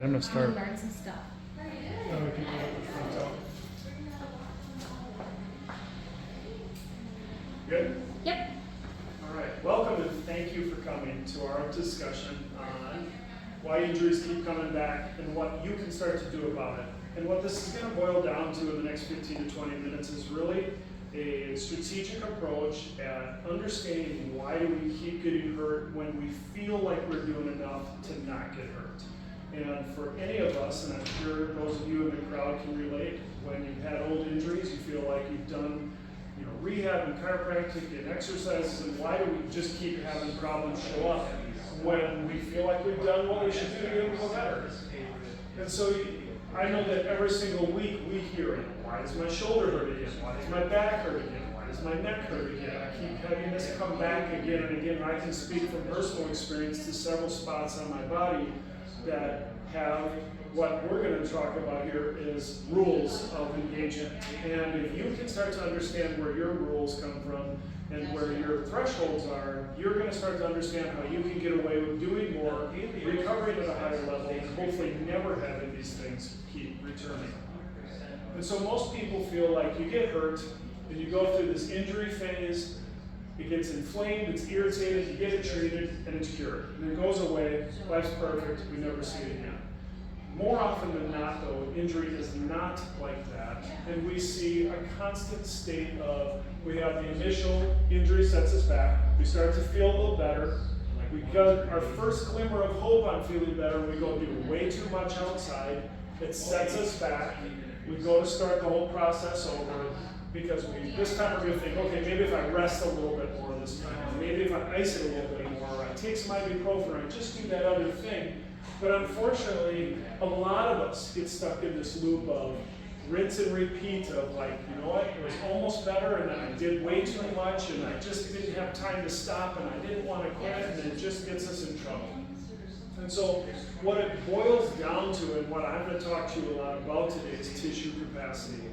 I'm gonna start. Learn some stuff. Good? Yep. All right. Welcome and thank you for coming to our discussion on why injuries keep coming back and what you can start to do about it. And what this is going to boil down to in the next 15 to 20 minutes is really a strategic approach at understanding why do we keep getting hurt when we feel like we're doing enough to not get hurt. And for any of us, and I'm sure those of you in the crowd can relate, when you've had old injuries, you feel like you've done rehab and chiropractic and exercises, and why do we just keep having problems show up when we feel like we've done what we should do to get go better? And so I know that every single week we hear it. Why does my shoulder hurt again? Why does my back hurt again? Why does my neck hurt again? I keep having this come back again and again. I can speak from personal experience to several spots on my body that have what we're going to talk about here is rules of engagement. And if you can start to understand where your rules come from and where your thresholds are, you're going to start to understand how you can get away with doing more, recovering at a higher level, and hopefully never having these things keep returning. And so most people feel like you get hurt and you go through this injury phase, it gets inflamed, it's irritated, you get it treated, and it's cured. And it goes away, life's perfect, we never see it again. More often than not, though, injury is not like that, and we see a constant state of, we have the initial injury sets us back, we start to feel a little better, we got our first glimmer of hope on feeling better, we go do way too much outside, it sets us back, we go to start the whole process over, because this time we're going to think, okay, maybe if I rest a little bit more this time, or maybe if I ice it a little bit more, or I take some ibuprofen, or I just do that other thing. But unfortunately, a lot of us get stuck in this loop of rinse and repeat of like, you know what, it was almost better and then I did way too much and I just didn't have time to stop and I didn't want to quit, and it just gets us in trouble. And so what it boils down to, and what I'm going to talk to you a lot about today, is tissue capacity.